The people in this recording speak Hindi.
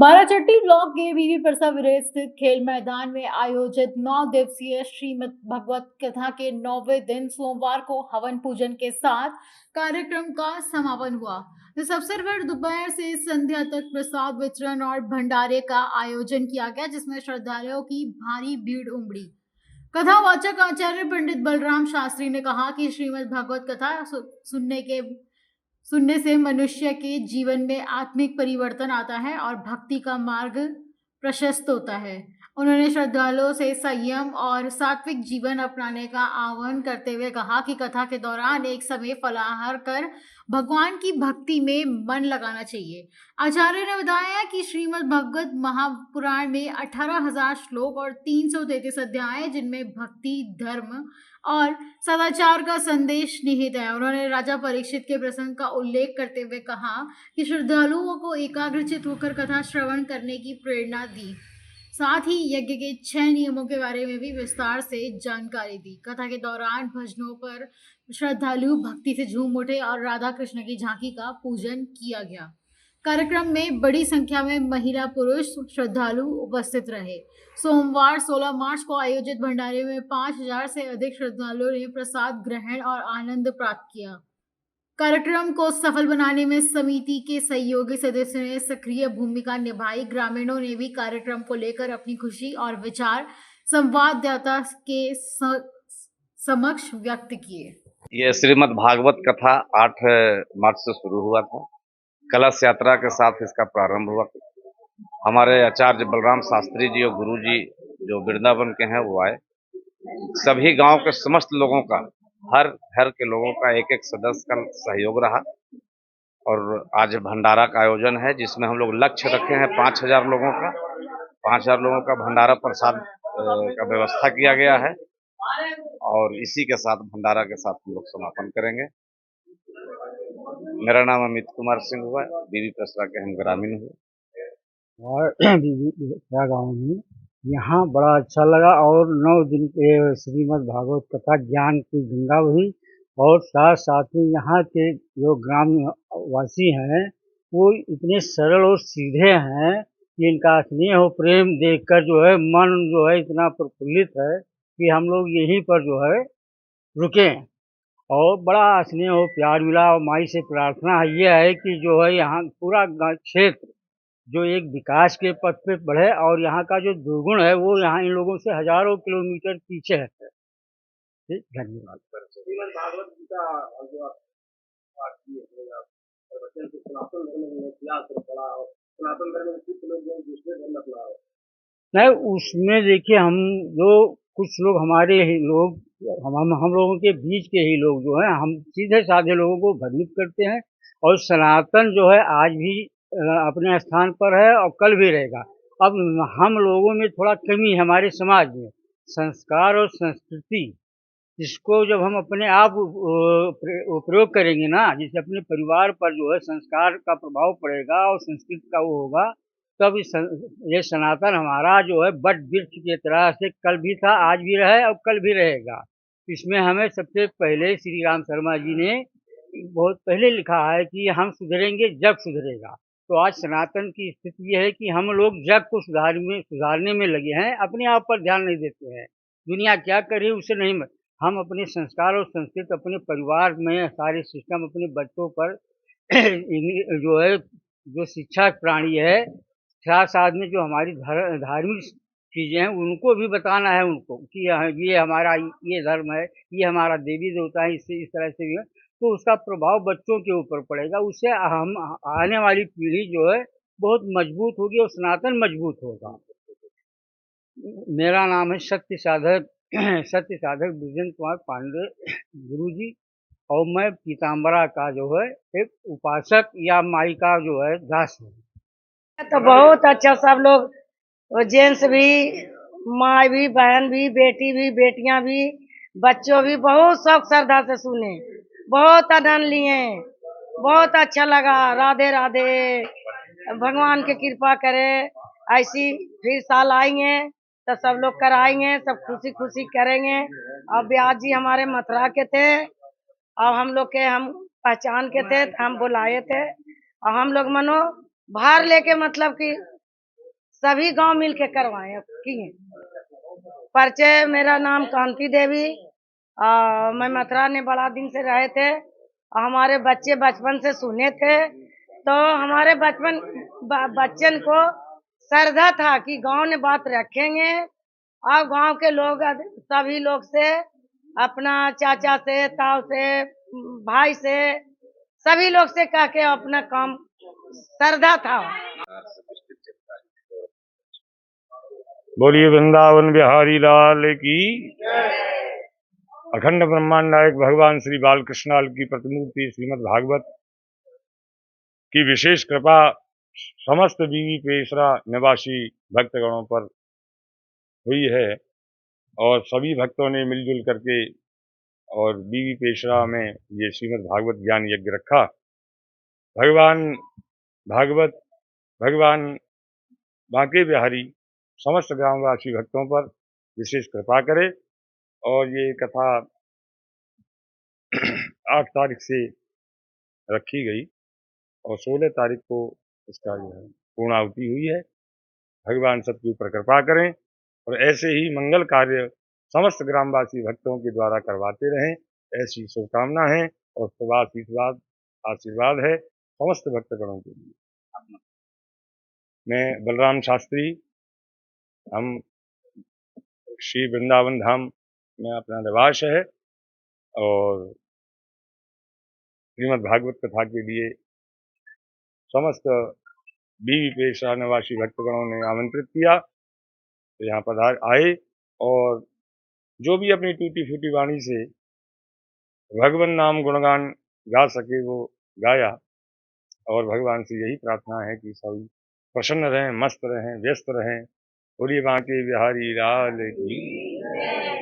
बाराचट्टी ब्लॉक के बीवी परसाविरे स्थित खेल मैदान में आयोजित 9 दिवसीय श्रीमद् भगवत कथा के 9वें दिन सोमवार को हवन पूजन के साथ कार्यक्रम का समापन हुआ। इस अवसर पर दोपहर से संध्या तक प्रसाद वितरण और भंडारे का आयोजन किया गया, जिसमें श्रद्धालुओं की भारी भीड़ उमड़ी। कथावाचक आचार्य पंडित बलराम शास्त्री ने कहा कि श्रीमद् भगवत कथा सुनने से मनुष्य के जीवन में आत्मिक परिवर्तन आता है और भक्ति का मार्ग प्रशस्त होता है। उन्होंने श्रद्धालुओं से संयम और सात्विक जीवन अपनाने का आह्वान करते हुए कहा कि कथा के दौरान एक समय फलाहार कर भगवान की भक्ति में मन लगाना चाहिए। आचार्य ने बताया कि श्रीमद् भगवत महापुराण में 18,000 श्लोक और 333 अध्याय, जिनमें भक्ति, धर्म और सदाचार का संदेश निहित है। उन्होंने राजा परीक्षित के प्रसंग का उल्लेख करते हुए कहा कि श्रद्धालुओं को एकाग्रचित होकर कथा श्रवण करने की प्रेरणा दी। साथ ही यज्ञ के 6 नियमों के बारे में भी विस्तार से जानकारी दी। कथा के दौरान भजनों पर श्रद्धालु भक्ति से झूम उठे और राधा कृष्ण की झांकी का पूजन किया गया। कार्यक्रम में बड़ी संख्या में महिला पुरुष श्रद्धालु उपस्थित रहे। सोमवार 16 मार्च को आयोजित भंडारे में 5,000 से अधिक श्रद्धालुओं ने प्रसाद ग्रहण और आनंद प्राप्त किया। कार्यक्रम को सफल बनाने में समिति के सहयोगी सदस्यों ने सक्रिय भूमिका निभाई। ग्रामीणों ने भी कार्यक्रम को लेकर अपनी खुशी और विचार संवाददाता के समक्ष व्यक्त किए। ये श्रीमद् भागवत कथा 8 मार्च से शुरू हुआ था। कलश यात्रा के साथ इसका प्रारंभ हुआ। हमारे आचार्य बलराम शास्त्री जी और गुरु जी जो वृंदावन के हैं वो आए। सभी गांव के समस्त लोगों का, हर घर के लोगों का, एक एक सदस्य का सहयोग रहा और आज भंडारा का आयोजन है, जिसमें हम लोग लक्ष्य रखे हैं 5,000 लोगों का। 5,000 लोगों का भंडारा प्रसाद का व्यवस्था किया गया है और इसी के साथ भंडारा के साथ हम लोग समापन करेंगे। मेरा नाम अमित कुमार सिंह हुआ, बीवी परसरा के हम ग्रामीण हुए और क्या गाँव में यहाँ बड़ा अच्छा लगा। और 9 दिन के श्रीमद् भागवत कथा ज्ञान की गंगा हुई और साथ साथ में यहाँ के जो ग्राम वासी हैं वो इतने सरल और सीधे हैं कि इनका स्नेह और प्रेम देखकर जो है मन जो है इतना प्रफुल्लित है कि हम लोग यहीं पर जो है रुके और बड़ा स्नेह और प्यार मिला। और माई से प्रार्थना ये है कि जो है यहाँ पूरा क्षेत्र जो एक विकास के पथ पे बढ़े और यहाँ का जो दुर्गुण है वो यहाँ इन लोगों से हजारों किलोमीटर पीछे है। ठीक, धन्यवाद। नहीं, उसमें देखिए हम जो कुछ लोग हमारे ही लोग हम लोगों के बीच के ही लोग जो हैं, हम सीधे साधे लोगों को भ्रमित करते हैं और सनातन जो है आज भी अपने स्थान पर है और कल भी रहेगा। अब हम लोगों में थोड़ा कमी है, हमारे समाज में संस्कार और संस्कृति, इसको जब हम अपने आप प्रयोग करेंगे ना, जैसे अपने परिवार पर जो है संस्कार का प्रभाव पड़ेगा और संस्कृति का वो होगा, तब ये सनातन हमारा जो है बट वृक्ष की तरह से कल भी था, आज भी रहे और कल भी रहेगा। इसमें हमें सबसे पहले श्री राम शर्मा जी ने बहुत पहले लिखा है कि हम सुधरेंगे जग सुधरेगा। तो आज सनातन की स्थिति यह है कि हम लोग जग को सुधारने में लगे हैं, अपने आप पर ध्यान नहीं देते हैं। दुनिया क्या कर रही है उससे नहीं, हम अपने संस्कार और संस्कृति अपने परिवार में सारे सिस्टम अपने बच्चों पर जो है जो शिक्षा प्राणी है, साथ साथ में जो हमारी धार्मिक चीज़ें हैं उनको भी बताना है उनको कि ये हमारा ये धर्म है, ये हमारा देवी देवता है, इससे इस तरह से भी है। तो उसका प्रभाव बच्चों के ऊपर पड़ेगा, उससे हम आने वाली पीढ़ी जो है बहुत मजबूत होगी और सनातन मजबूत होगा। मेरा नाम है सत्य साधक ब्रिजेंद्र कुमार पांडे गुरुजी, और मैं पीताम्बरा का जो है एक उपासक या माई का जो है दास हूँ। तो बहुत अच्छा, सब लोग जेंट्स भी, माँ भी, बहन भी, बेटी भी, बेटियां भी, बच्चों भी बहुत शौक श्रद्धा से सुने, बहुत आनंद लिए, बहुत अच्छा लगा। राधे राधे, भगवान की कृपा करे, ऐसी फिर साल आएंगे तो सब लोग कराएंगे, सब खुशी खुशी करेंगे। अब ब्यास जी हमारे मथुरा के थे और हम लोग के हम पहचान के थे, हम बुलाए थे और हम लोग मनो भार लेके मतलब कि सभी गांव मिल के करवाए किए। परिचय, मेरा नाम कांति देवी। मैं मथुरा ने बड़ा दिन से रहे थे। हमारे बच्चे बचपन से सुने थे, तो हमारे बच्चन को श्रद्धा था कि गांव ने बात रखेंगे। और गांव के लोग सभी लोग से, अपना चाचा से, ताऊ से, भाई से, सभी लोग से कह के अपना काम श्रद्धा था। बोलिए वृंदावन बिहारी लाल की। अखंड ब्रह्मांड नायक भगवान श्री बालकृष्णाल की प्रतिमूर्ति श्रीमद् भागवत की विशेष कृपा समस्त बीवी पेशरा निवासी भक्तगणों पर हुई है, और सभी भक्तों ने मिलजुल करके और बीवी पेशरा में ये श्रीमद् भागवत ज्ञान यज्ञ रखा। भगवान भागवत, भगवान बांके बिहारी समस्त ग्रामवासी भक्तों पर विशेष कृपा करे। और ये कथा 8 तारीख से रखी गई और 16 तारीख को इसका जो है पूर्णाहुति हुई है। भगवान सबके ऊपर कृपा करें और ऐसे ही मंगल कार्य समस्त ग्रामवासी भक्तों के द्वारा करवाते रहें, ऐसी शुभकामना है और सदा आशीर्वाद है समस्त भक्तगणों के लिए। मैं बलराम शास्त्री, हम श्री वृंदावन धाम में अपना निवास है और श्रीमद् भागवत कथा के लिए समस्त बीवी पेशा निवासी भक्तगणों ने आमंत्रित किया, तो यहाँ पर आए और जो भी अपनी टूटी फूटी वाणी से भगवान नाम गुणगान गा सके वो गाया। और भगवान से यही प्रार्थना है कि सभी प्रसन्न रहें, मस्त रहें, व्यस्त रहें। बोलिए बांके बिहारी लाल की।